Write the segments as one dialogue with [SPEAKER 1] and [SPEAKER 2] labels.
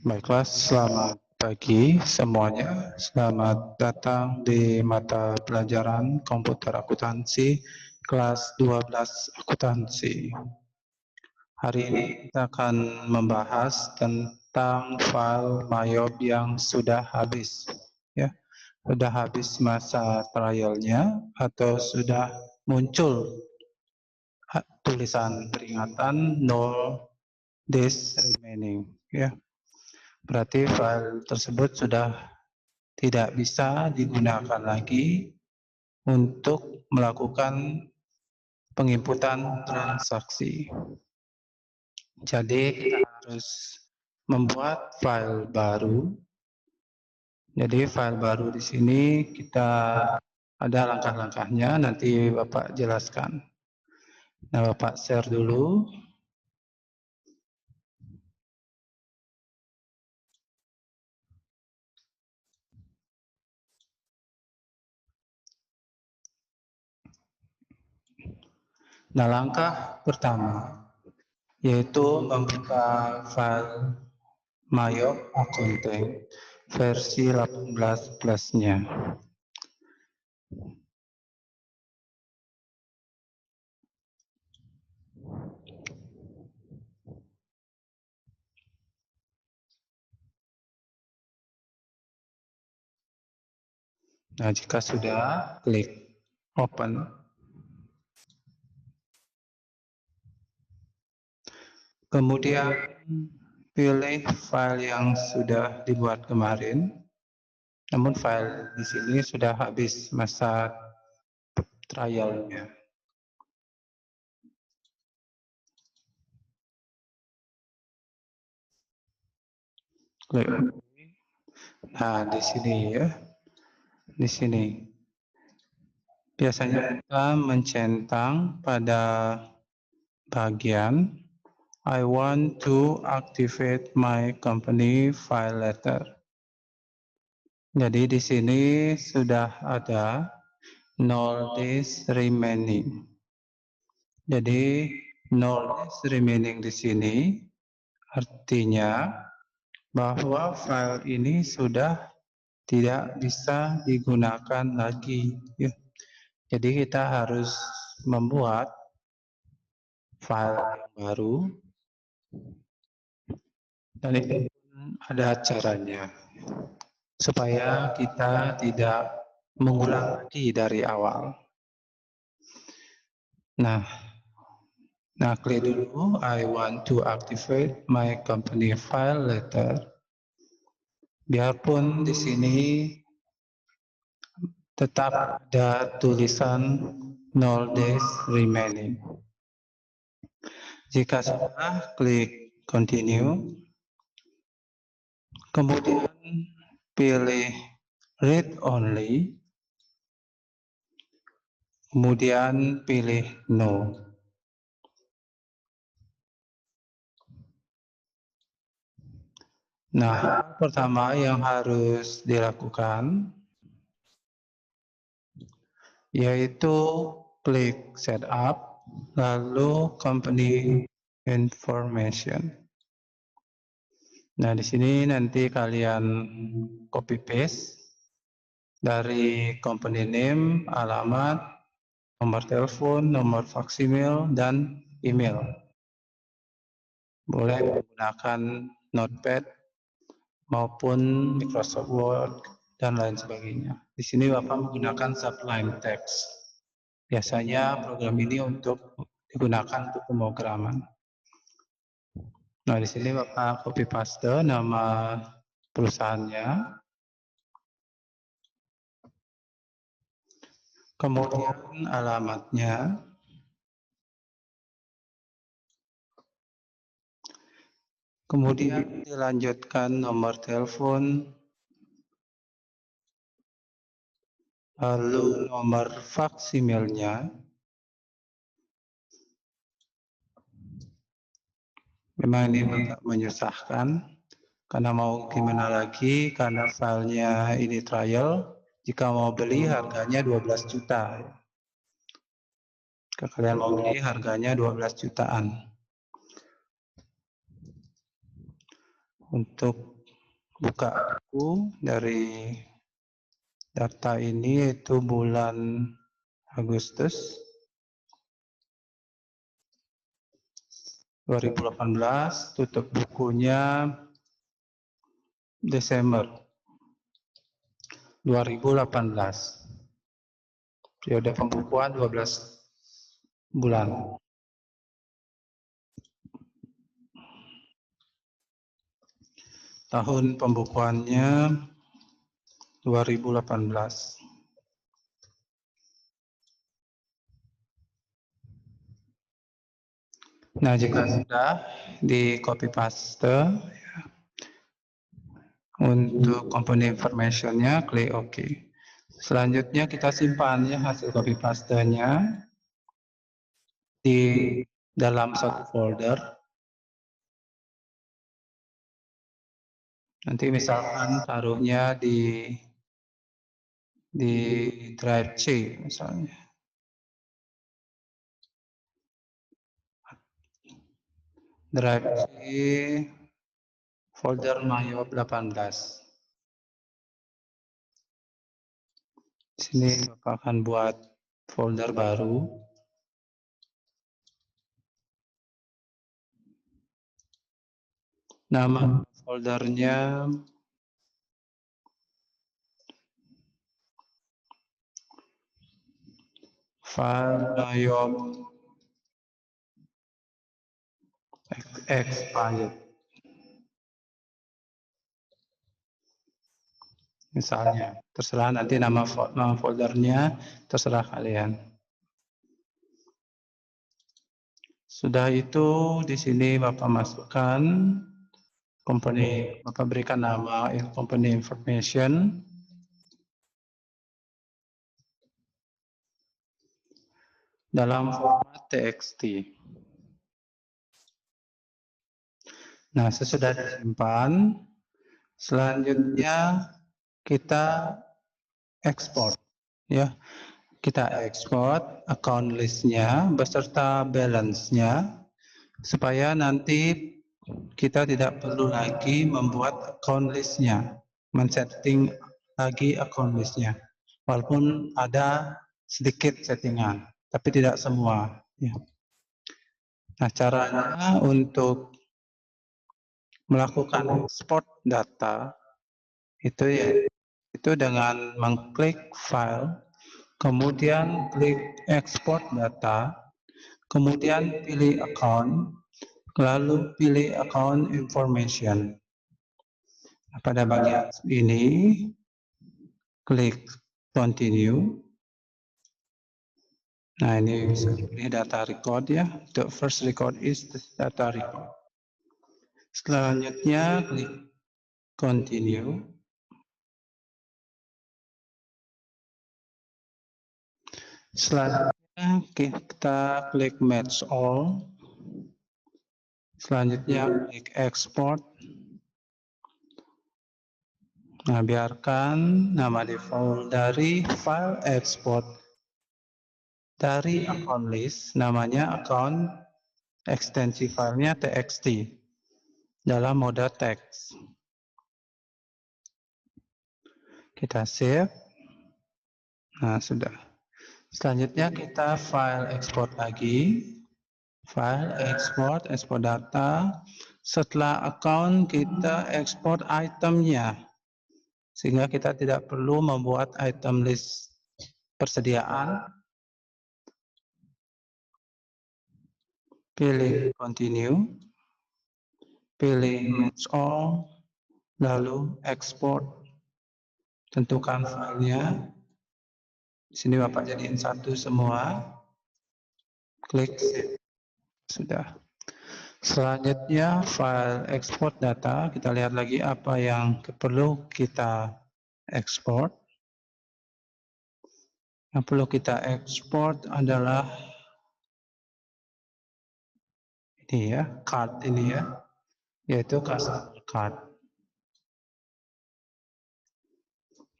[SPEAKER 1] Baiklah, selamat pagi semuanya. Selamat datang di mata pelajaran komputer akuntansi kelas 12 akuntansi. Hari ini kita akan membahas tentang file MyOb yang sudah habis. Ya, sudah habis masa trialnya atau sudah muncul tulisan peringatan no days remaining. Ya. Berarti file tersebut sudah tidak bisa digunakan lagi untuk melakukan penginputan transaksi. Jadi kita harus membuat file baru. Jadi file baru di sini kita ada langkah-langkahnya, nanti Bapak jelaskan. Nah, Bapak share dulu. Nah, langkah pertama yaitu membuka file MyOb Accounting versi 18 plus-nya. Nah, jika sudah, klik open. Kemudian pilih file yang sudah dibuat kemarin. Namun file di sini sudah habis masa trialnya. Klik. Nah, di sini ya. Di sini. Biasanya kita mencentang pada bagian I want to activate my company file letter. Jadi di sini sudah ada 0 days remaining. Jadi 0 days remaining di sini artinya bahwa file ini sudah tidak bisa digunakan lagi. Jadi kita harus membuat file yang baru dan itu ada caranya supaya kita tidak mengulang lagi dari awal. Nah, klik dulu I want to activate my company file letter. Biarpun di sini tetap ada tulisan 0 days remaining. Jika sudah, klik continue. Kemudian pilih read only. Kemudian pilih no. Nah, pertama yang harus dilakukan yaitu klik setup, lalu company information. Nah, di sini nanti kalian copy paste dari company name, alamat, nomor telepon, nomor faksimil, dan email. Boleh menggunakan Notepad maupun Microsoft Word dan lain sebagainya. Di sini Bapak menggunakan Sublime Text. Biasanya program ini untuk digunakan untuk pemrograman. Nah, di sini Bapak copy paste nama perusahaannya. Kemudian alamatnya. Kemudian dilanjutkan nomor telepon, lalu nomor faksimilnya. Memang ini agak menyusahkan, karena mau gimana lagi, karena filenya ini trial, jika mau beli harganya 12 juta. Jika kalian mau beli harganya 12 jutaan. untuk buka buku dari data ini, yaitu bulan Agustus 2018, tutup bukunya Desember 2018. Periode pembukuan 12 bulan. Tahun pembukuannya 2018. Nah, jika sudah di copy paste untuk komponen informationnya, klik OK. Selanjutnya kita simpan ya hasil copy paste-nya di dalam satu folder. Nanti misalkan taruhnya di drive C misalnya. Drive C folder Mayop 18. Di sini Bapak akan buat folder baru. Nama foldernya file Mayop expired. Misalnya, terserah nanti nama foldernya, terserah kalian. Sudah itu di sini Bapak masukkan komponen, Bapak berikan nama company information. Dalam format TXT. Nah, sesudah disimpan, selanjutnya kita ekspor. Ya, kita ekspor account list-nya beserta balance-nya supaya nanti kita tidak perlu lagi membuat account list-nya, men-setting lagi account list-nya. Walaupun ada sedikit settingan, tapi tidak semua. Ya. Nah, caranya untuk melakukan export data itu dengan mengklik file, kemudian klik export data, kemudian pilih account, lalu pilih account information. Nah, pada bagian ini klik continue. Nah, ini bisa dipilih data record ya. The first record is the data record. Selanjutnya klik continue. Selanjutnya kita klik match all. Selanjutnya klik export. Nah, biarkan nama default dari file export dari account list, namanya account ekstensi filenya txt dalam mode teks. Kita save. Nah, sudah. Selanjutnya kita file export lagi. File export, export data. Setelah account kita export itemnya. Sehingga kita tidak perlu membuat item list persediaan. Pilih continue. Pilih match all. Lalu export. Tentukan filenya. Di sini Bapak jadiin satu semua. Klik save. Sudah. Selanjutnya file export data. Kita lihat lagi apa yang perlu kita ekspor. Yang perlu kita ekspor adalah ini ya, card ini ya, yaitu customer card.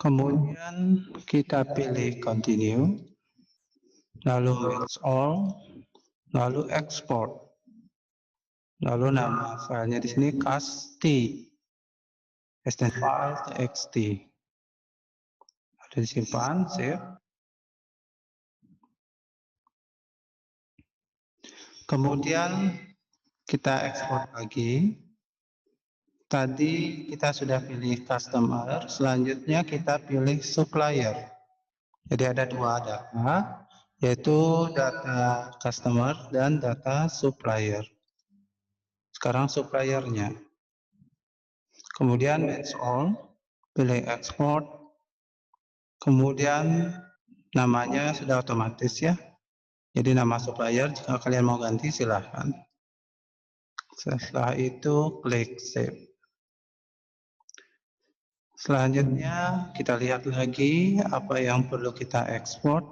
[SPEAKER 1] Kemudian kita pilih continue, lalu match all, lalu export. Lalu nama filenya di sini casti. extend file txt. Ada disimpan, save. Kemudian kita ekspor lagi. Tadi kita sudah pilih customer, selanjutnya kita pilih supplier. Jadi ada dua data, yaitu data customer dan data supplier. Sekarang suppliernya. Kemudian match all, pilih export. Kemudian namanya sudah otomatis ya. Jadi nama supplier, jika kalian mau ganti silahkan. Setelah itu klik save. Selanjutnya kita lihat lagi apa yang perlu kita ekspor.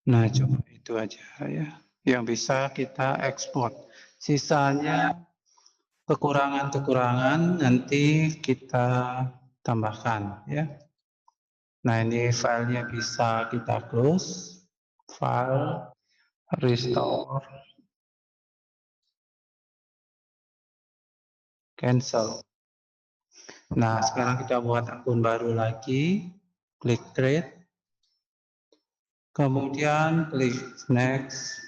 [SPEAKER 1] Nah, coba itu aja ya yang bisa kita ekspor. Sisanya kekurangan-kekurangan nanti kita tambahkan ya. Nah, ini filenya bisa kita close, file, restore, cancel. Nah, sekarang kita buat akun baru lagi, klik create, kemudian klik next,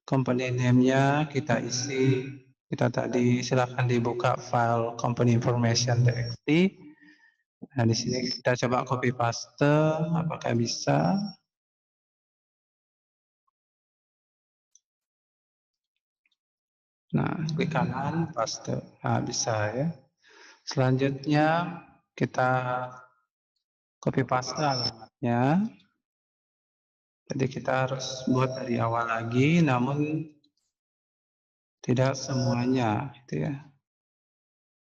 [SPEAKER 1] company name-nya kita isi, kita tadi silakan dibuka file company information txt. Nah, di sini kita coba copy paste, apakah bisa? Nah, klik kanan, paste. Nah, bisa ya. Selanjutnya kita copy paste alamatnya. Jadi kita harus buat dari awal lagi, namun tidak semuanya, gitu ya.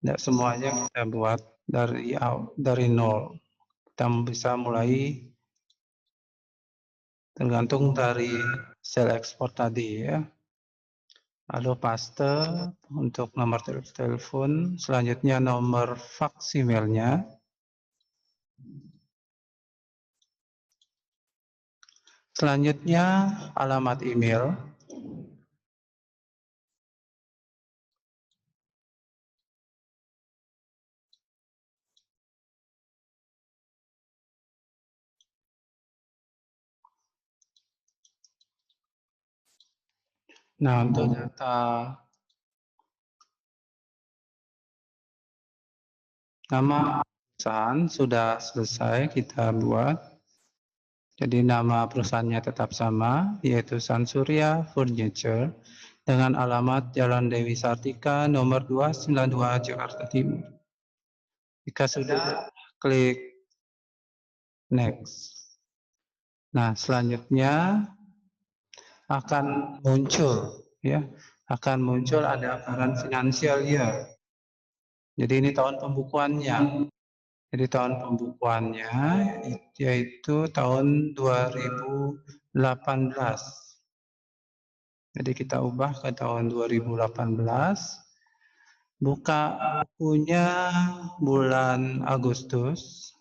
[SPEAKER 1] Tidak semuanya kita buat dari nol. Kita bisa mulai tergantung dari sel ekspor tadi ya. Lalu paste untuk nomor telepon, selanjutnya nomor fax emailnya. Selanjutnya alamat email. Nah, untuk data nama perusahaan sudah selesai kita buat. Jadi nama perusahaannya tetap sama, yaitu Sansurya Furniture dengan alamat Jalan Dewi Sartika nomor 292 Jakarta Timur. Jika sudah, klik next. Nah, selanjutnya akan muncul ya, akan muncul ada current financial year. Jadi ini tahun pembukuannya. Jadi tahun pembukuannya yaitu tahun 2018. Jadi kita ubah ke tahun 2018. Buka bukunya bulan Agustus.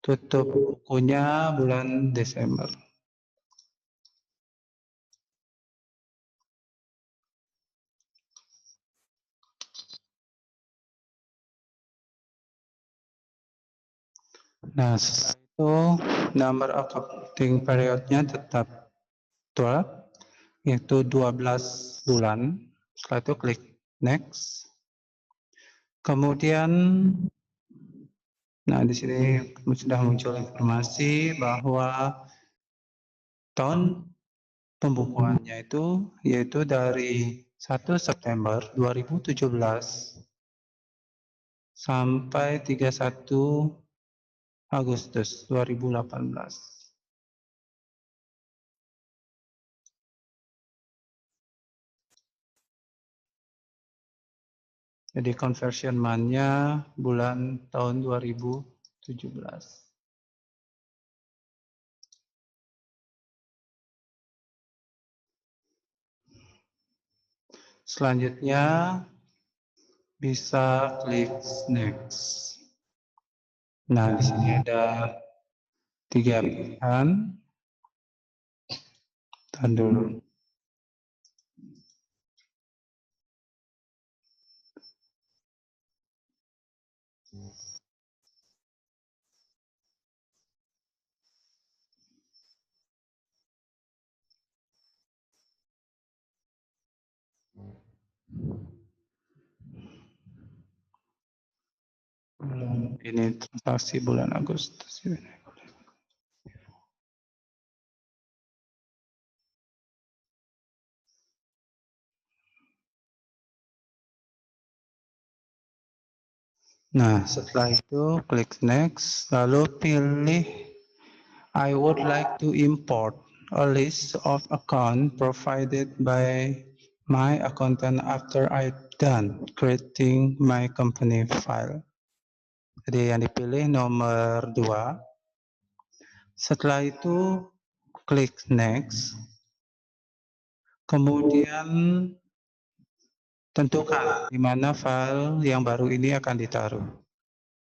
[SPEAKER 1] Tutup bukunya bulan Desember. Nah, setelah itu number of accounting periodnya tetap 12, yaitu 12 bulan. Setelah itu klik next. Kemudian, nah di sini sudah muncul informasi bahwa tahun pembukuannya itu yaitu dari 1 September 2017 sampai 31 Agustus 2018. Jadi conversion month-nya bulan tahun 2017. Selanjutnya bisa klik next. Nah, di sini ada 3 pilihan. Tahan dulu. Ini transaksi bulan Agustus. Nah, setelah itu klik next, lalu pilih I would like to import a list of account provided by my accountant after I done creating my company file. Jadi yang dipilih nomor 2. Setelah itu klik next. Kemudian tentukan di mana file yang baru ini akan ditaruh.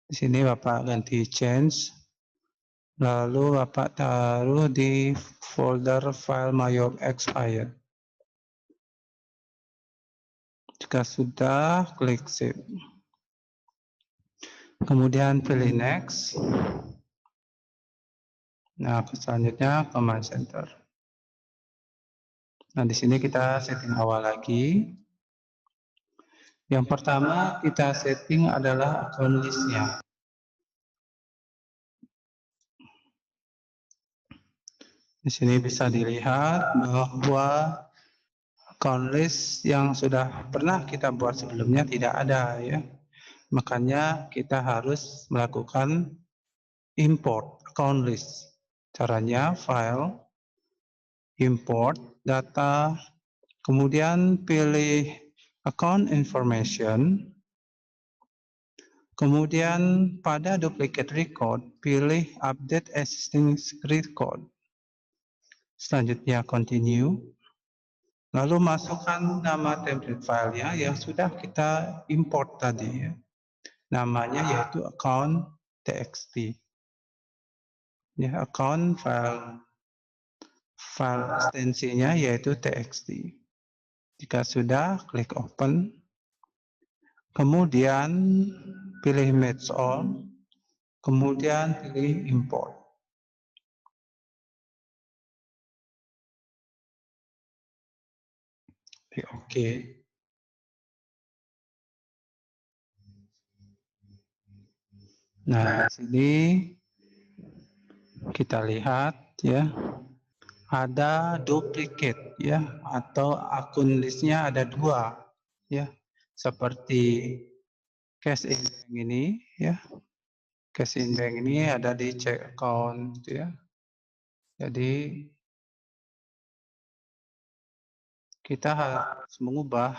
[SPEAKER 1] Di sini Bapak ganti change. Lalu Bapak taruh di folder file Mayop expired. Jika sudah, klik save. Kemudian pilih next. Nah, selanjutnya command center. Nah, di sini kita setting awal lagi. Yang pertama kita setting adalah account list-nya. Di sini bisa dilihat bahwa account list yang sudah pernah kita buat sebelumnya tidak ada ya. Makanya kita harus melakukan import account list. Caranya file, import data, kemudian pilih account information, kemudian pada duplicate record pilih update existing record. Selanjutnya continue. Lalu masukkan nama template filenya yang sudah kita import tadi ya. Namanya yaitu account txt. Ya, account file ekstensinya yaitu txt. Jika sudah, klik open. Kemudian pilih match all. Kemudian pilih import. Oke. Nah, di sini kita lihat ya, ada duplicate ya, atau akun listnya ada 2 ya, seperti cash in bank ini ya. Cash in bank ini ada di check account ya. Jadi kita harus mengubah.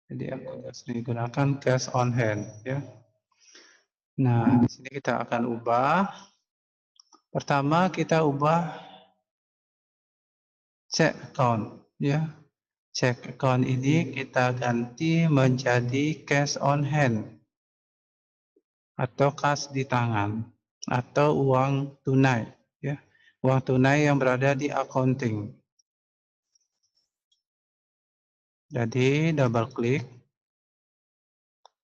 [SPEAKER 1] Jadi aku harus digunakan cash on hand ya. Nah, di sini kita akan ubah. Pertama kita ubah check account ya. Check account ini kita ganti menjadi cash on hand atau kas di tangan atau uang tunai ya. Uang tunai yang berada di accounting. Jadi double klik.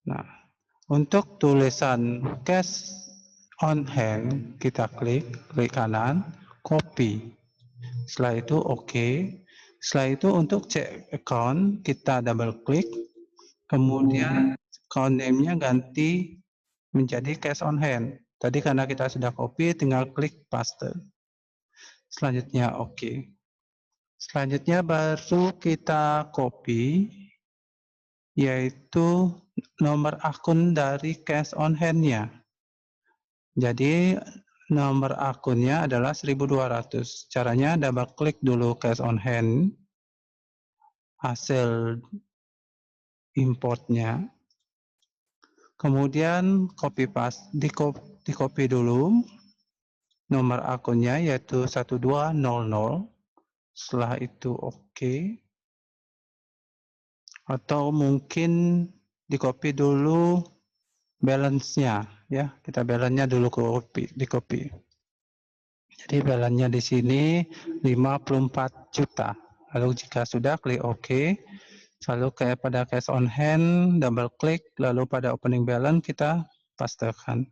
[SPEAKER 1] Nah, untuk tulisan cash on hand kita klik kanan, copy. Setelah itu OK. Setelah itu untuk check account kita double klik. Kemudian account name-nya ganti menjadi cash on hand. Tadi karena kita sudah copy tinggal klik paste. Selanjutnya OK. Selanjutnya baru kita copy yaitu nomor akun dari cash on hand-nya. Jadi nomor akunnya adalah 1200. Caranya double klik dulu cash on hand, hasil importnya. Kemudian copy paste, di copy dulu nomor akunnya yaitu 1200. Setelah itu oke. Atau mungkin di-copy dulu balance-nya ya. Kita balance-nya dulu di-copy. Jadi balance-nya di sini 54 juta. Lalu jika sudah klik OK. Lalu pada cash on hand double klik, lalu pada opening balance kita pastekan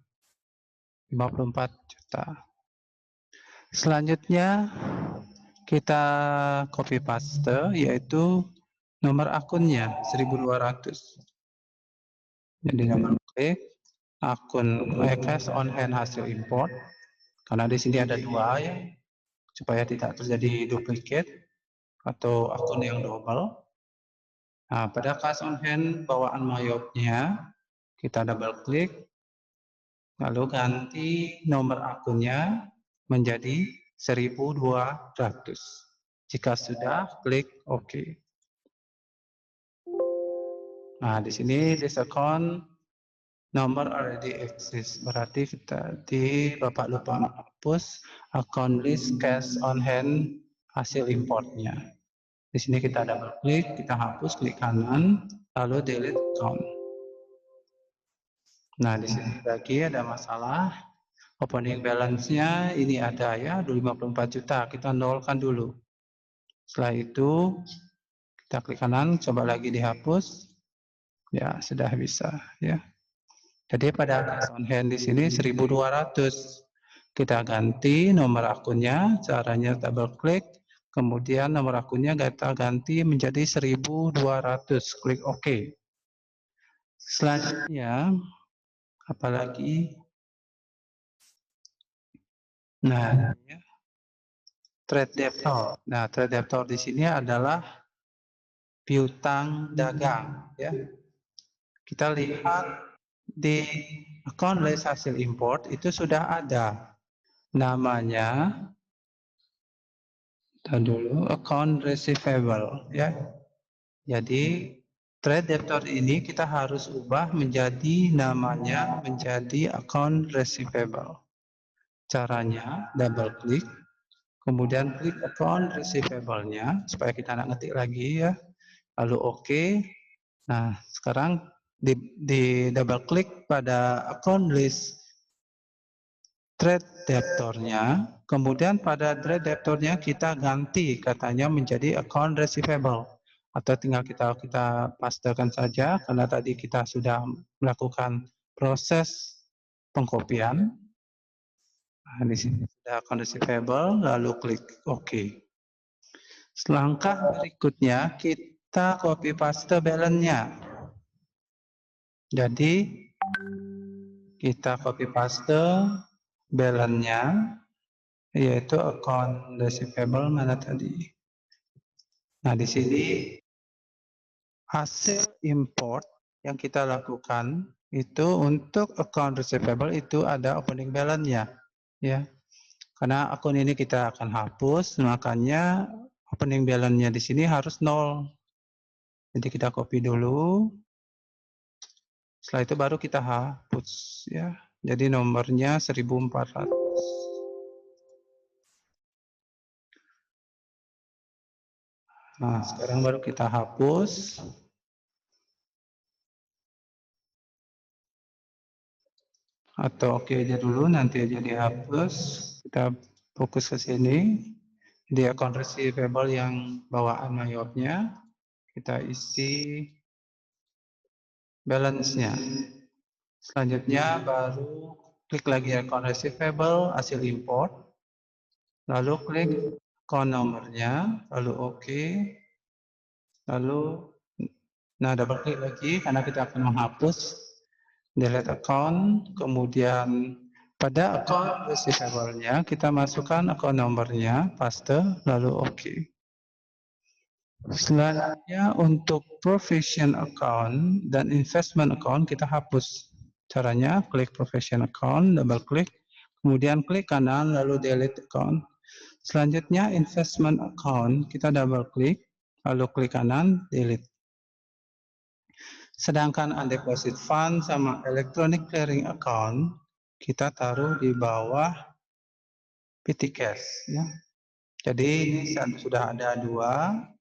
[SPEAKER 1] 54 juta. Selanjutnya kita copy paste yaitu nomor akunnya 1200. Jadi nomor klik akun cash on hand hasil import, karena di sini ada dua ya, supaya tidak terjadi duplikat atau akun yang double. Nah, pada cash on hand bawaan mayopnya kita double klik, lalu ganti nomor akunnya menjadi 1200. Jika sudah, klik OK. Nah, di sini this account number already exists. Berarti tadi Bapak lupa menghapus account list cash on hand hasil importnya. Di sini kita double klik, kita hapus, klik kanan, lalu delete account. Nah, di sini lagi ada masalah. Opening balance-nya ini ada ya, 54 juta. Kita nolkan dulu. Setelah itu, kita klik kanan, coba lagi dihapus. Ya, sudah bisa ya. Jadi pada cash on hand di sini 1200. Kita ganti nomor akunnya, caranya double klik, kemudian nomor akunnya kita ganti menjadi 1200. Klik OK. Selanjutnya, apalagi? Nah, trade debtor. Nah, trade debtor di sini adalah piutang dagang ya. Kita lihat di account list hasil import itu sudah ada namanya, dan dulu account receivable ya. Jadi trade debtor ini kita harus ubah menjadi namanya menjadi account receivable. Caranya double klik, kemudian klik account receivable-nya supaya kita nggak ngetik lagi ya. Lalu OK. Nah, sekarang di double klik pada account list trade debtornya, kemudian pada trade debtornya kita ganti katanya menjadi account receivable, atau tinggal kita pastekan saja karena tadi kita sudah melakukan proses pengkopian. Nah, di sini sudah account receivable, lalu klik OK. Langkah berikutnya kita copy paste balance-nya. Jadi kita copy paste balance-nya, yaitu account receivable mana tadi. Nah, di sini hasil import yang kita lakukan itu untuk account receivable itu ada opening balance-nya ya. Karena akun ini kita akan hapus, makanya opening balance-nya di sini harus 0. Jadi kita copy dulu. Setelah itu baru kita hapus ya. Jadi nomornya 1400. Nah, sekarang baru kita hapus. Atau oke aja dulu, nanti aja dihapus. Kita fokus ke sini. Di account receivable yang bawaan mayopnya, kita isi balance-nya. Selanjutnya baru klik lagi account receivable, hasil import. Lalu klik account nomornya, lalu oke. Lalu, nah double klik lagi karena kita akan menghapus, delete account, kemudian pada account receivable-nya kita masukkan account nomornya, paste, lalu oke. Selanjutnya untuk provision account dan investment account kita hapus. Caranya klik provision account, double klik, kemudian klik kanan lalu delete account. Selanjutnya investment account kita double klik, lalu klik kanan delete. Sedangkan undeposit fund sama electronic clearing account kita taruh di bawah petty cash ya. Jadi ini sudah ada 2.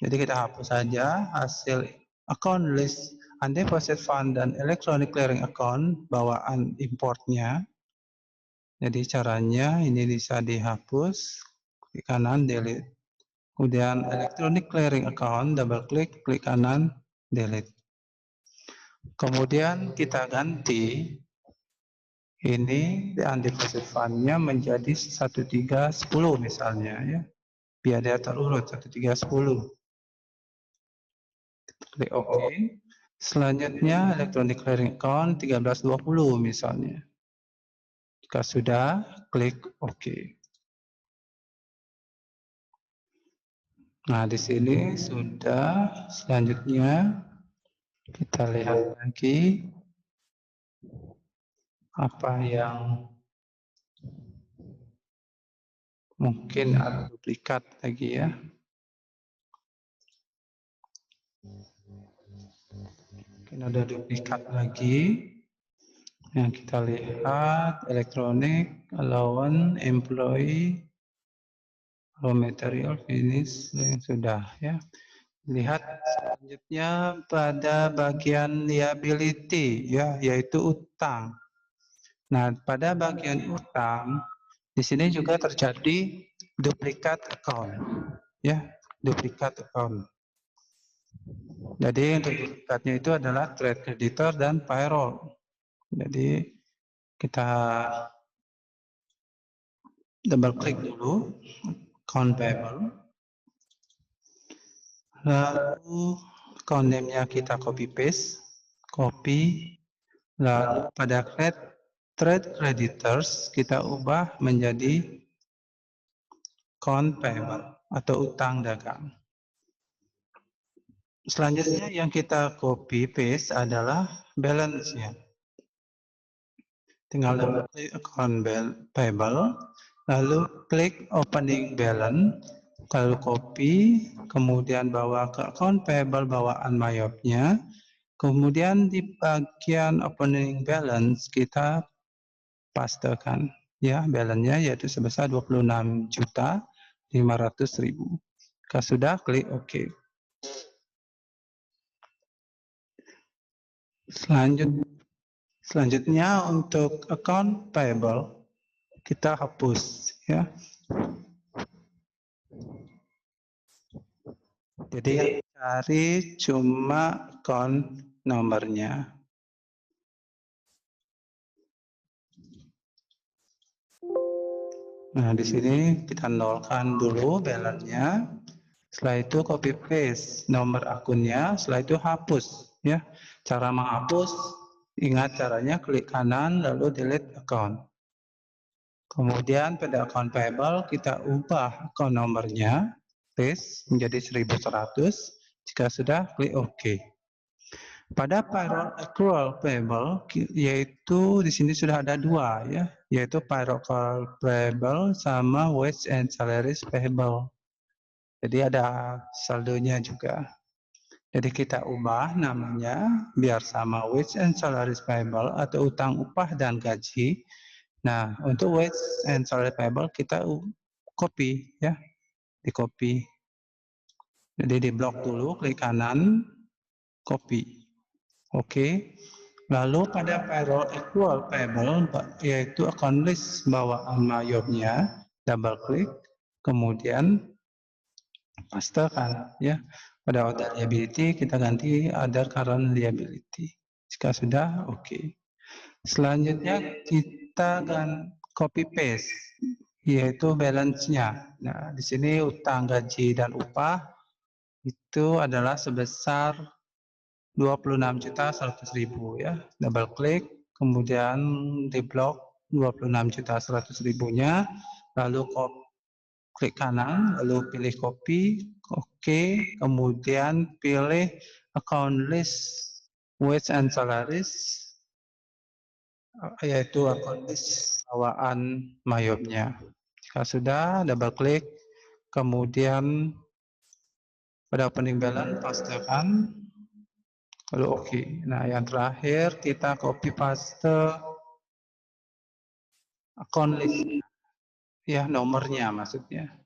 [SPEAKER 1] Jadi kita hapus saja hasil account list undeposit fund dan electronic clearing account bawaan importnya. Jadi caranya ini bisa dihapus, klik kanan delete. Kemudian electronic clearing account, double klik, klik kanan delete. Kemudian kita ganti ini undeposit fund-nya menjadi 1310 misalnya ya. Biar dia terurut 1310. Klik OK. Selanjutnya electronic clearing account 1320 misalnya. Jika sudah, klik OK. Nah, di sini sudah. Selanjutnya kita lihat lagi apa yang mungkin ada duplikat lagi ya. Mungkin ada duplikat lagi. Yang kita lihat electronic, allowance, employee, raw material, finish, yang sudah ya. Lihat selanjutnya pada bagian liability ya, yaitu utang. Nah, pada bagian utang di sini juga terjadi duplikat account ya, duplikat account. Jadi untuk duplikatnya itu adalah trade creditor dan payroll. Jadi kita double klik dulu account payable. Lalu account name-nya kita copy paste, copy. Lalu pada trade creditors kita ubah menjadi account payable atau utang dagang. Selanjutnya yang kita copy paste adalah balance-nya. Tinggal double klik account payable, lalu klik opening balance, lalu copy, kemudian bawa ke account payable bawaan mayopnya, kemudian di bagian opening balance kita pastekan ya balance-nya yaitu sebesar 26.500.000. Jika sudah, klik OK. Selanjutnya untuk account payable kita hapus ya. Jadi cari cuma account nomornya. Nah, di sini kita nolkan dulu balance-nya. Setelah itu copy paste nomor akunnya, setelah itu hapus ya. Cara menghapus, ingat caranya, klik kanan lalu delete account. Kemudian pada account payable kita ubah account nomornya, paste menjadi 1100. Jika sudah, klik OK. Pada payroll accrual payable, yaitu di sini sudah ada 2 ya, yaitu payroll payable sama wage and salaries payable. Jadi ada saldonya juga. Jadi kita ubah namanya biar sama wage and salaries payable atau utang upah dan gaji. Nah, untuk wage and salary payable kita copy ya, di copy. Jadi di blok dulu, klik kanan, copy. Oke. Lalu pada payroll accrual payable yaitu account list bawaan mayopnya, double klik, kemudian pastekan ya. Pada order liability kita ganti other current liability. Jika sudah, oke. Selanjutnya kita copy paste yaitu balance-nya. Nah, di sini utang gaji dan upah itu adalah sebesar 26.100.000 ya. Double klik, kemudian di blok 26.100.000-nya, lalu klik kanan, lalu pilih copy, oke, kemudian pilih account list wage and salaries, yaitu account list bawaan mayopnya. Jika sudah, double klik, kemudian pada opening balance pastekan, lalu oke. Nah, yang terakhir kita copy paste account list, ya nomornya maksudnya.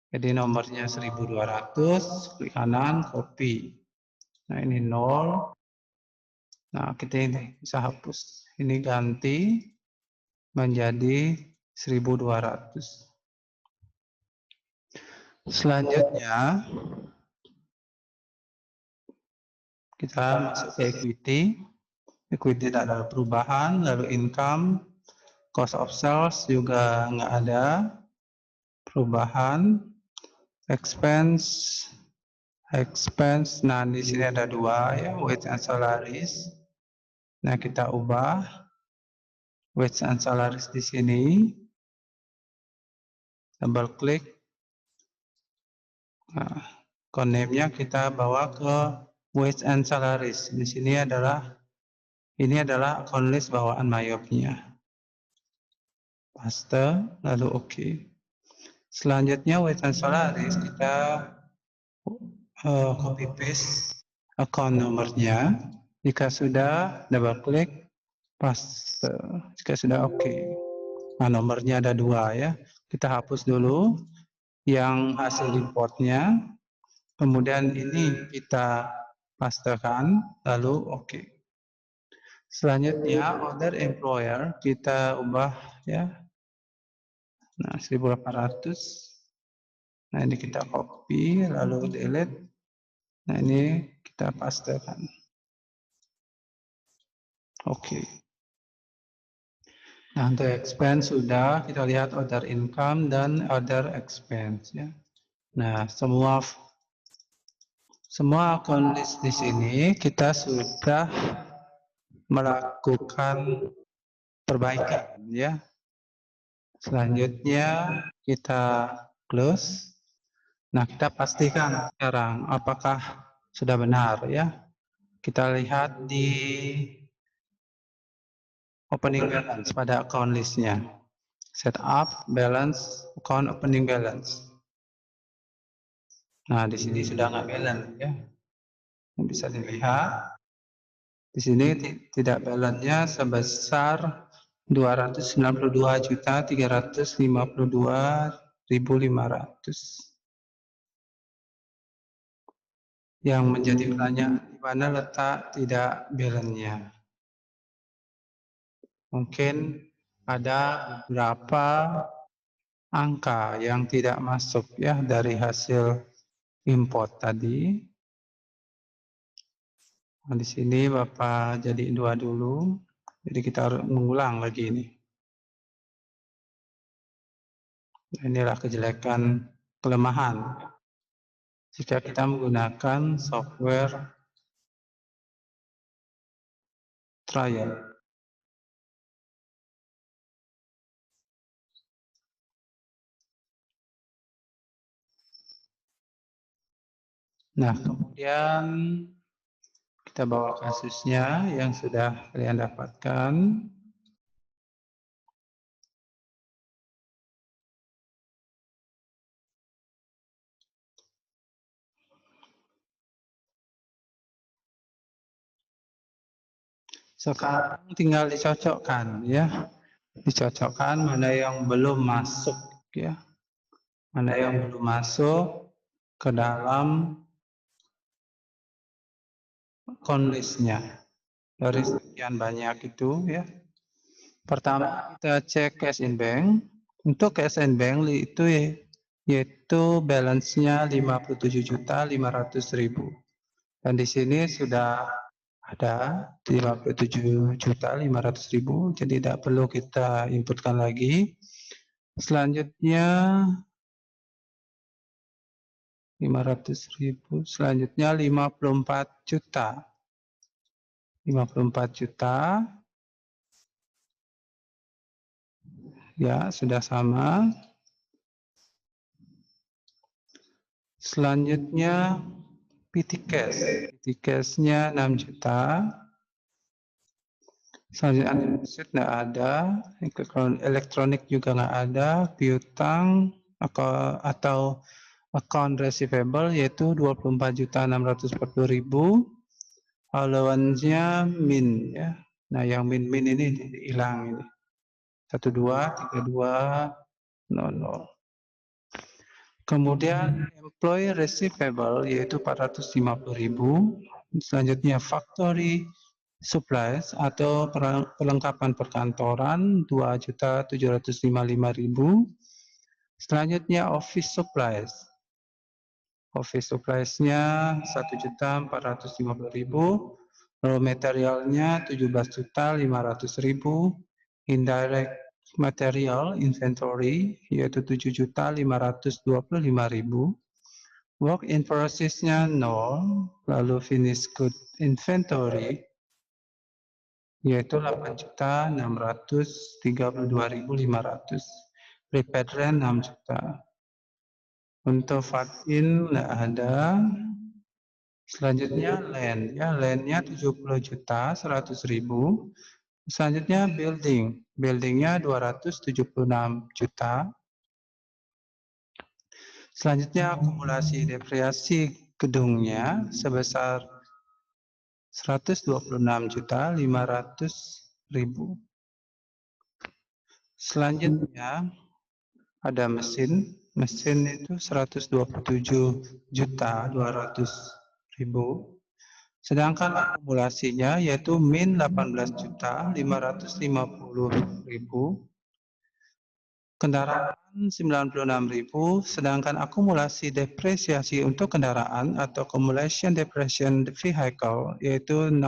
[SPEAKER 1] Jadi nomornya 1200, klik kanan, copy. Nah ini 0. Nah kita ini bisa hapus. Ini ganti menjadi 1200. Selanjutnya kita masuk ke equity. Equity tidak ada perubahan. Lalu income, cost of sales juga nggak ada perubahan. Expense. Nah di sini ada dua ya, wage and salaries. Nah kita ubah wage and salaries di sini. Double klik. Nah, account name-nya kita bawa ke wage and salaries. Di sini ini adalah account list bawaan Myop-nya. Paste, lalu OK. Selanjutnya wage and salaries kita copy paste account nomornya. Jika sudah, double klik, paste. Jika sudah OK. Nah nomornya ada dua ya. Kita hapus dulu yang hasil importnya. Kemudian ini kita pastekan, lalu OK. Selanjutnya order employer kita ubah ya. Nah 1800. Nah ini kita copy lalu delete. Nah ini kita pastekan. Oke. Nah untuk expense sudah, kita lihat order income dan order expense ya. Nah semua account list di sini kita sudah melakukan perbaikan ya. Selanjutnya kita close. Nah kita pastikan sekarang apakah sudah benar ya. Kita lihat di opening balance pada account listnya. Setup balance account opening balance. Nah di sini sudah nggak balance ya. Bisa dilihat di sini tidak balance-nya sebesar 292.352.500. Yang menjadi pertanyaan di mana letak tidak balance-nya. Mungkin ada beberapa angka yang tidak masuk ya dari hasil import tadi. Nah, di sini Bapak jadi 2 dulu. Jadi kita harus mengulang lagi ini. Inilah kelemahan jika kita menggunakan software trial. Nah, kemudian kita bawa kasusnya yang sudah kalian dapatkan. Sekarang tinggal dicocokkan ya. Dicocokkan mana yang belum masuk ya. Mana yang belum masuk ke dalam account list-nya. Dari sekian banyak itu ya. Pertama kita cek cash in bank. Untuk cash in bank itu yaitu balance-nya 57.500.000. Dan di sini sudah ada 57.500.000, jadi tidak perlu kita inputkan lagi. Selanjutnya 500.000, selanjutnya 54 juta. 54 juta. Ya, sudah sama. Selanjutnya PT Cash. PT Cash-nya 6 juta. Selanjutnya tidak ada, elektronik juga nggak ada, piutang atau account receivable yaitu 24.640.000. Allowance-nya min ya. Nah, yang min ini hilang ini. 123200. Kemudian employee receivable yaitu 450.000. Selanjutnya factory supplies atau perlengkapan perkantoran 2.755.000. Selanjutnya office supplies. Office supplies-nya 1.450.000. Raw materialnya 17.500.000. Indirect material inventory yaitu 7.525.000. Work in process-nya 0, lalu finished good inventory yaitu 8.632.500. Prepaid rent 6 juta. Untuk VAT-in nggak ada. Selanjutnya land, ya land-nya 70.100.000. Selanjutnya building, buildingnya 276 juta. Selanjutnya akumulasi depresiasi gedungnya sebesar 126.500.000. Selanjutnya ada mesin, mesin itu 127.200.000. Sedangkan akumulasinya yaitu min 18.550.000. Kendaraan 96.000, sedangkan akumulasi depresiasi untuk kendaraan atau accumulation depreciation vehicle yaitu 60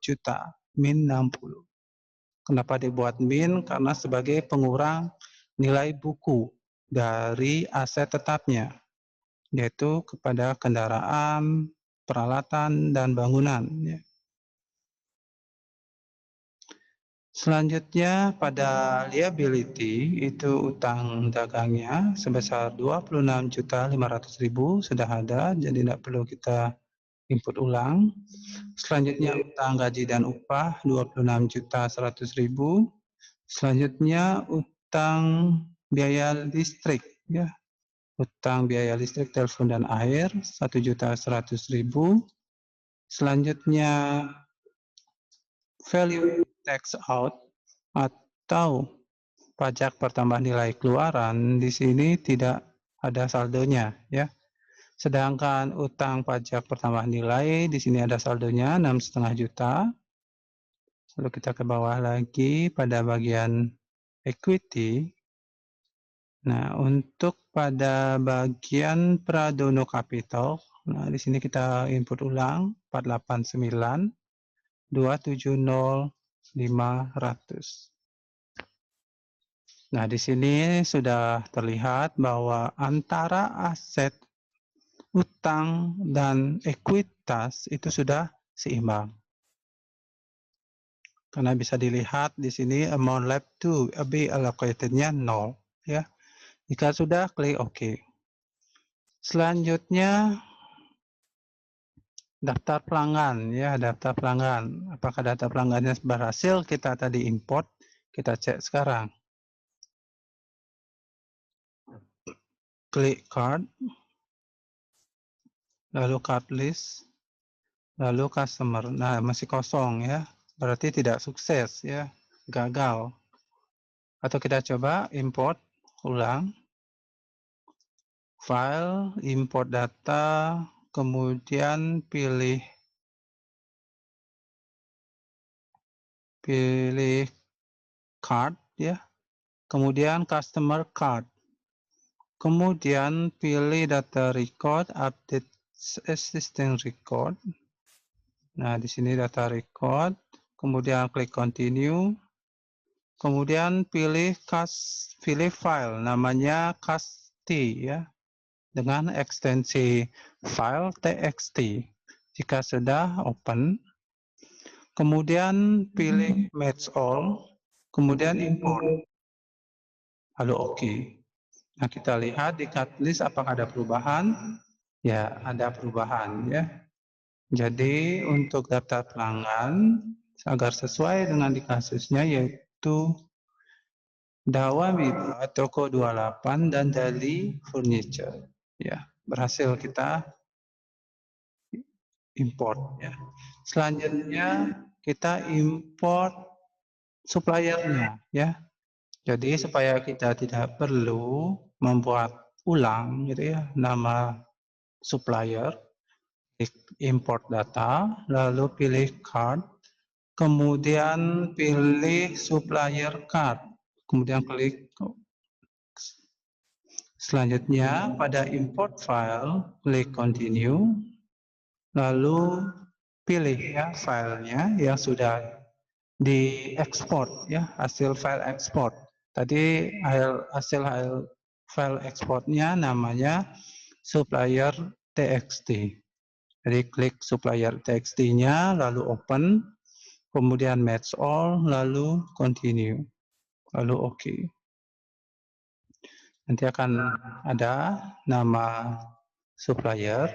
[SPEAKER 1] juta, min 60. Kenapa dibuat min? Karena sebagai pengurang nilai buku dari aset tetapnya, yaitu kepada kendaraan, peralatan, dan bangunan. Selanjutnya pada liability itu utang dagangnya sebesar 26.500.000 sudah ada, jadi tidak perlu kita input ulang. Selanjutnya utang gaji dan upah 26.100.000. Selanjutnya utang biaya listrik, ya, utang biaya listrik, telepon dan air 1.100.000. Selanjutnya value tax out atau pajak pertambahan nilai keluaran di sini tidak ada saldonya, ya. Sedangkan utang pajak pertambahan nilai di sini ada saldonya 6,5 juta. Lalu kita ke bawah lagi pada bagian equity. Nah, untuk pada bagian pradono capital, nah di sini kita input ulang 489 270 500. Nah, di sini sudah terlihat bahwa antara aset, utang, dan ekuitas itu sudah seimbang. Karena bisa dilihat di sini amount left to be allocated-nya 0. Ya. Jika sudah, klik OK. Selanjutnya, daftar pelanggan. Ya, daftar pelanggan. Apakah daftar pelanggannya berhasil kita tadi import? Kita cek sekarang. Klik card, lalu card list, lalu customer. Nah, masih kosong ya, berarti tidak sukses ya, gagal. Atau kita coba import ulang, file, import data, kemudian pilih card ya, kemudian customer card. Kemudian pilih data record, update existing record. Nah, di sini data record, kemudian klik continue. Kemudian pilih file, namanya cast ya, dengan ekstensi file txt. Jika sudah open, kemudian pilih match all, kemudian import, lalu OK. Nah, kita lihat di cut list apakah ada perubahan? Ya, ada perubahan ya. Jadi untuk daftar pelanggan agar sesuai dengan di kasusnya yaitu Dawamida, Toko 28, dan Dali Furniture. Ya, berhasil kita import ya. Selanjutnya kita import suppliernya ya. Jadi supaya kita tidak perlu membuat ulang gitu ya, nama supplier, klik import data, lalu pilih card, kemudian pilih supplier card, kemudian klik. Selanjutnya pada import file, klik continue, lalu pilih ya filenya yang sudah diekspor ya, hasil file ekspor. Tadi hasil file ekspornya namanya supplier txt. Jadi klik supplier txt-nya, lalu open, kemudian match all, lalu continue, lalu OK. Nanti akan ada nama supplier.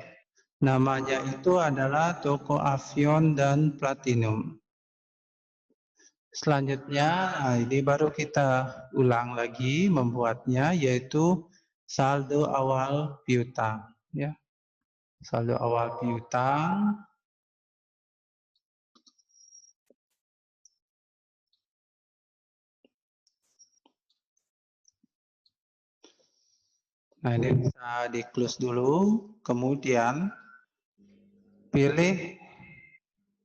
[SPEAKER 1] Namanya itu adalah toko Avion dan Platinum. Selanjutnya, ini baru kita ulang lagi membuatnya, yaitu saldo awal piutang. Ya. Saldo awal piutang. Nah, ini bisa di close dulu, kemudian pilih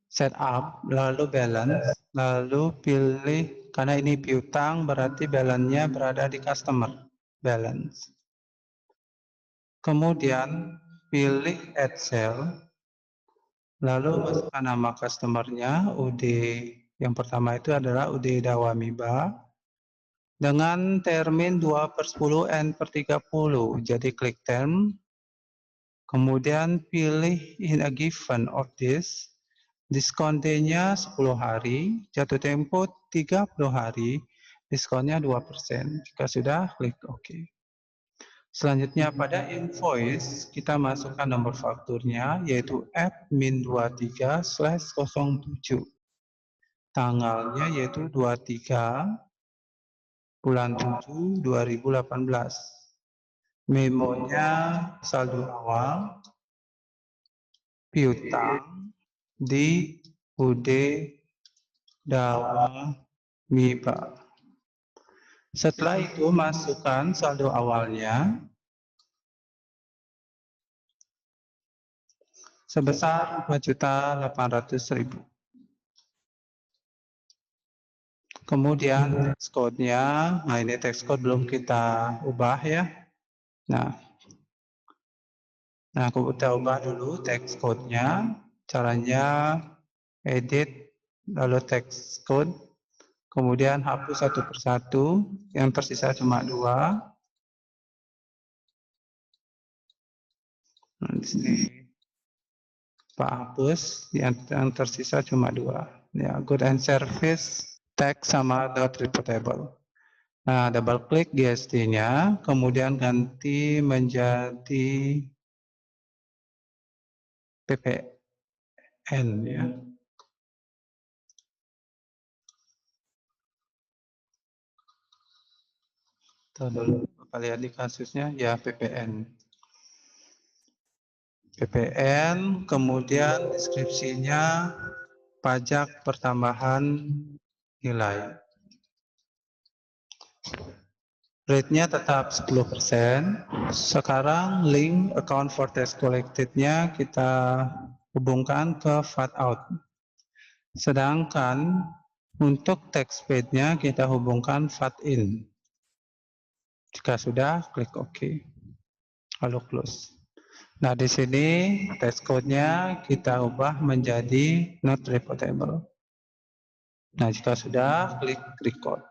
[SPEAKER 1] setup, lalu balance, lalu pilih, karena ini piutang berarti balance-nya berada di customer, balance. Kemudian pilih add cell, lalu masukkan nama customer-nya, UD, yang pertama itu adalah UD Dawamiba, dengan termin 2/10 N/30, jadi klik term, kemudian pilih in a given of this, diskon D-nya 10 hari, jatuh tempo 30 hari, diskonnya 2%. Jika sudah, klik OK. Selanjutnya pada invoice, kita masukkan nomor fakturnya, yaitu F-23/07. Tanggalnya yaitu 23 bulan 7 2018. Memonya saldo awal piutang di UD Dawamiba. Setelah itu masukkan saldo awalnya sebesar 4.800.000. Kemudian tax code-nya, nah ini tax code belum kita ubah ya. Nah kita ubah dulu tax code-nya. Caranya edit, lalu tax code, kemudian hapus satu persatu, yang tersisa cuma 2. Nah, di sini Pak hapus, yang tersisa cuma 2. Ya, good and service, tax sama not reportable. Nah, double klik GST-nya, kemudian ganti menjadi PPN ya. Kita dulu Bapak lihat di kasusnya ya PPN. PPN, kemudian deskripsinya pajak pertambahan nilai. Rate-nya tetap 10%. Sekarang link account for tax collected-nya kita hubungkan ke VAT out. Sedangkan untuk tax paid-nya kita hubungkan VAT in. Jika sudah, klik OK. Lalu close. Nah, di sini tax code-nya kita ubah menjadi not reportable. Nah, jika sudah, klik record.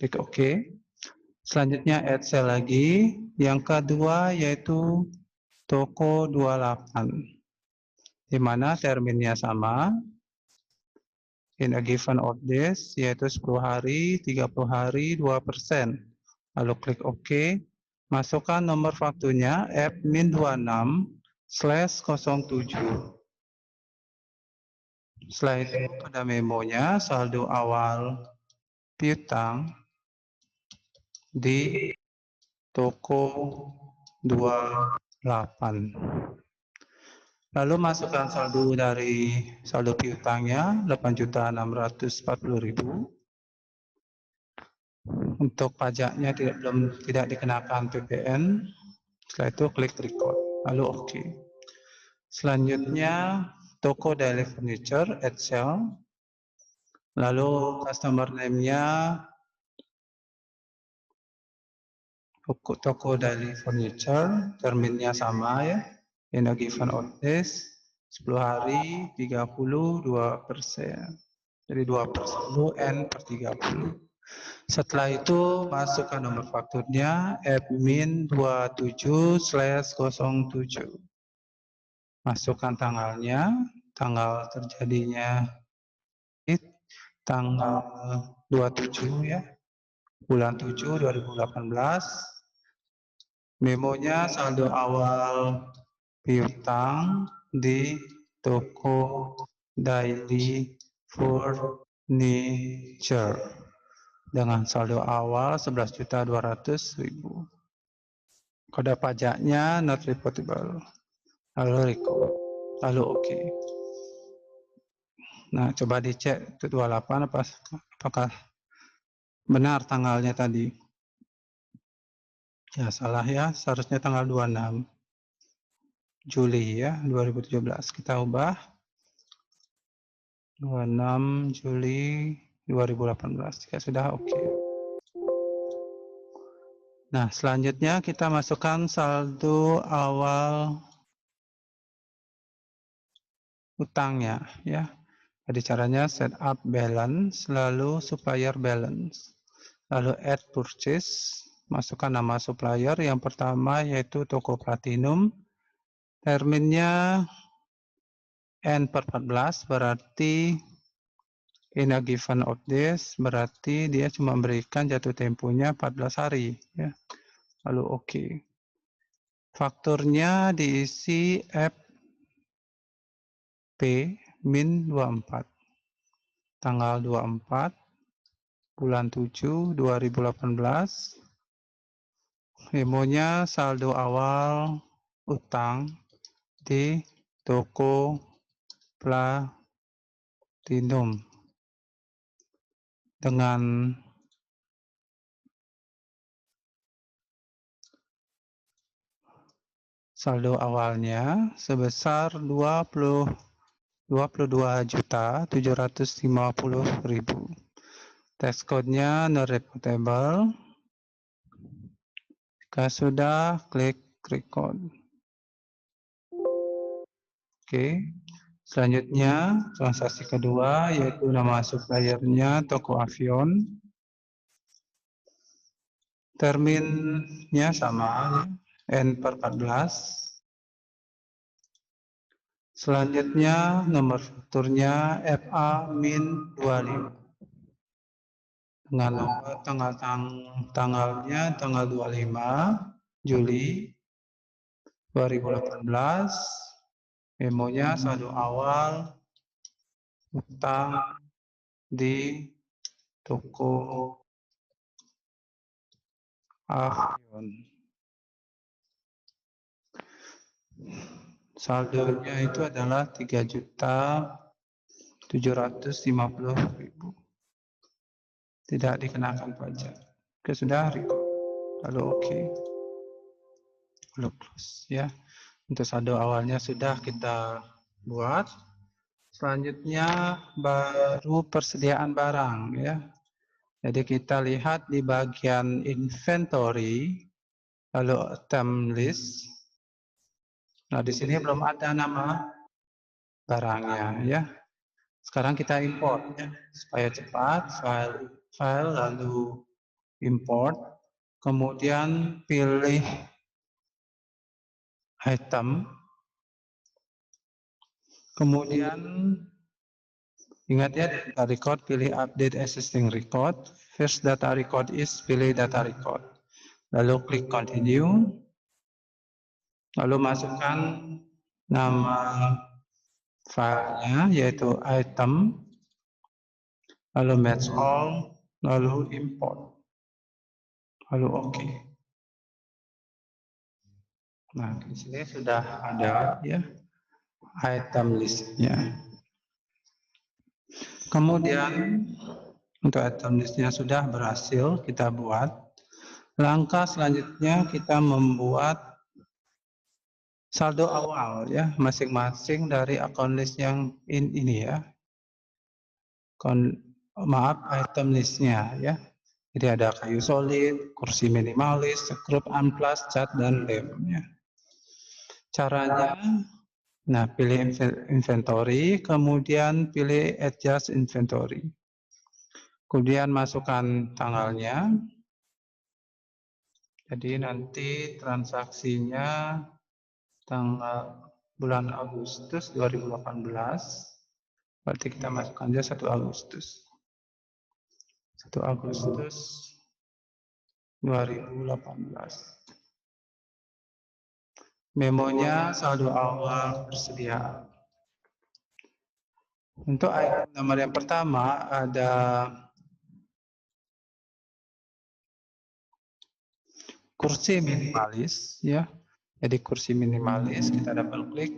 [SPEAKER 1] Klik OK. Selanjutnya add cell lagi. Yang kedua yaitu toko 28. Di mana terminnya sama. In a given of this, yaitu 10 hari, 30 hari, 2%. Lalu klik OK. Masukkan nomor fakturnya F-26/07. Setelah itu pada memonya saldo awal piutang di toko 28. Lalu masukkan saldo dari saldo piutangnya 8.640.000. Untuk pajaknya tidak dikenakan PPN. Setelah itu klik record, lalu OK. Selanjutnya toko daily furniture, add sale. Lalu customer name-nya toko daily furniture, terminnya sama ya. In a given of days, 10 hari, 32%. Jadi 2% N per 30. Setelah itu masukkan nomor fakturnya admin 27/07. Masukkan tanggalnya, tanggal terjadinya tanggal 27 ya, bulan 7 2018. Memonya saldo awal piutang di toko daily furniture dengan saldo awal 11.200.000. Kode pajaknya not reportable. Lalu record. Lalu OK. Nah, coba dicek itu 28 apakah benar tanggalnya tadi. Ya, salah ya. Seharusnya tanggal 26 Juli ya, 2017. Kita ubah 26 Juli 2018. Ya, sudah OK. Nah, selanjutnya kita masukkan saldo awal utangnya ya. Jadi caranya set up balance, lalu supplier balance, lalu add purchase, masukkan nama supplier yang pertama yaitu toko platinum, terminnya N per 14 berarti in a given of days berarti dia cuma memberikan jatuh temponya 14 hari ya. Lalu OK. Fakturnya diisi FP-24 tanggal 24 bulan 7 2018. Memonya saldo awal utang di toko platinum dengan saldo awalnya sebesar 22.750.000. Tax code-nya non reportable. Jika sudah, klik record. Oke. Selanjutnya, transaksi kedua yaitu nama suppliernya toko Avion. Terminnya sama, N per 14. Selanjutnya, nomor fakturnya FA-25. Dengan nomor tanggalnya tanggal 25 Juli 2018. Memonya saldo awal utang di toko Avion. Saldonya itu adalah 3.750.000. Tidak dikenakan pajak. Oke, sudah record. Lalu OK. Lalu close ya. Untuk saldo awalnya sudah kita buat. Selanjutnya baru persediaan barang ya. Jadi kita lihat di bagian inventory, lalu item list. Nah, di sini belum ada nama barangnya ya. Sekarang kita import ya, supaya cepat. File lalu import. Kemudian pilih item. Kemudian ingat ya, data record pilih update existing record. First data record is pilih data record. Lalu klik continue. Lalu masukkan nama filenya yaitu item. Lalu match all. Lalu import. Lalu OK. Nah, di sini sudah ada ya item listnya. Kemudian Untuk item listnya sudah berhasil kita buat. Langkah selanjutnya kita membuat saldo awal ya, masing-masing dari account list yang ini ya. Item listnya ya. Jadi ada kayu solid, kursi minimalis, grup unplus, cat, dan lem ya. Caranya, nah pilih inventory, kemudian pilih adjust inventory. Kemudian masukkan tanggalnya. Jadi nanti transaksinya tanggal bulan Agustus 2018. Berarti kita masukkan aja 1 Agustus. 1 Agustus 2018. Memonya saldo awal persediaan. Untuk item nomor yang pertama ada kursi minimalis ya. Jadi kursi minimalis kita double klik.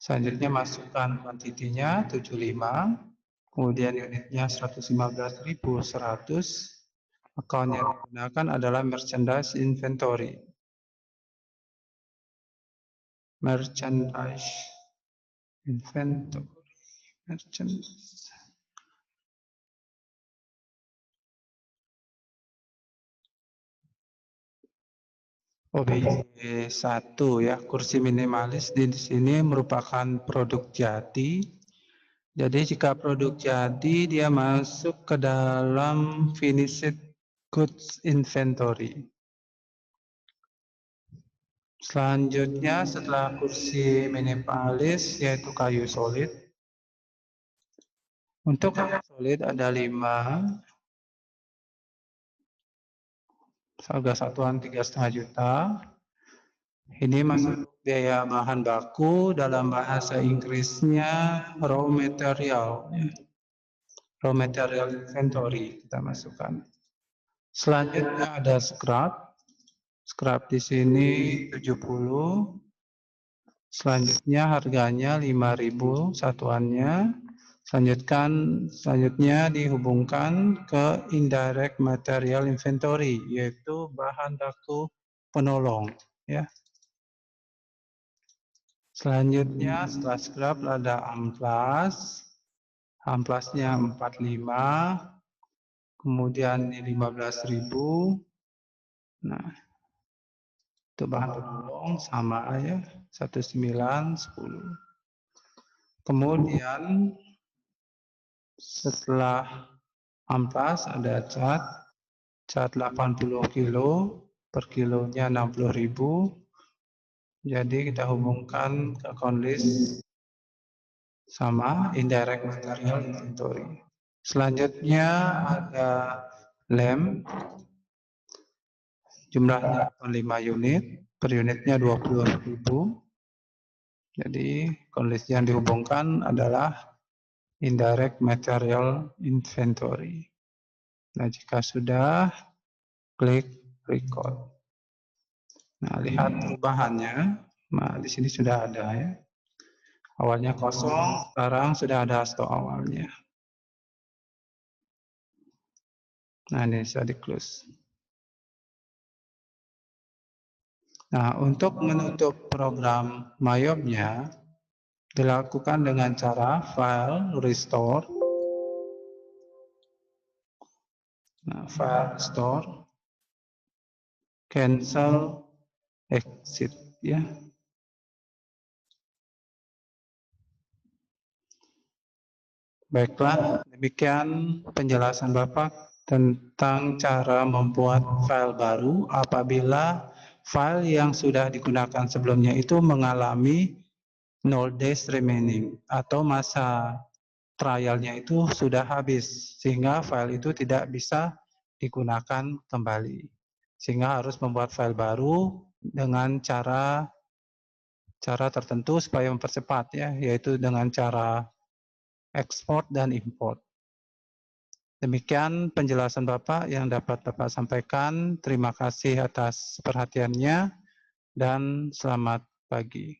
[SPEAKER 1] Selanjutnya masukkan kuantitinya 75. Kemudian unitnya 115.100. Account yang digunakan adalah merchandise inventory. Merchandise inventory. Merchandise. OBJ1 ya, kursi minimalis di sini merupakan produk jadi. Jadi jika produk jadi dia masuk ke dalam finished goods inventory. Selanjutnya setelah kursi minimalis yaitu kayu solid. Untuk kayu solid ada 5. Harga satuan 3,5 juta. Ini masuk biaya bahan baku, dalam bahasa Inggrisnya raw material. Raw material inventory kita masukkan. Selanjutnya ada scrap. Scrap di sini 70. Selanjutnya harganya 5.000 satuannya. Selanjutnya dihubungkan ke indirect material inventory, yaitu bahan baku penolong ya. Selanjutnya setelah scrap ada amplas. Amplasnya 45. Kemudian ini 15.000. Nah, itu bahan penolong sama ya, 1910. Kemudian setelah amplas ada cat 80 kilo, per kilonya 60.000. Jadi kita hubungkan ke account list sama indirect material inventory. Selanjutnya ada lem, jumlahnya 85 unit, per unitnya 20.000. Jadi kondisi yang dihubungkan adalah indirect material inventory. Nah, jika sudah, klik record. Nah, lihat perubahannya. Nah, di sini sudah ada ya. Awalnya kosong, sekarang sudah ada stok awalnya. Nah, ini sudah di close. Nah, untuk menutup program Mayobnya dilakukan dengan cara file restore. Nah, file restore, cancel, exit ya. Baiklah, demikian penjelasan Bapak tentang cara membuat file baru apabila file yang sudah digunakan sebelumnya itu mengalami 0 days remaining atau masa trialnya itu sudah habis sehingga file itu tidak bisa digunakan kembali. Sehingga harus membuat file baru dengan cara tertentu supaya mempercepat ya, yaitu dengan cara ekspor dan import. Demikian penjelasan Bapak yang dapat Bapak sampaikan. Terima kasih atas perhatiannya dan selamat pagi.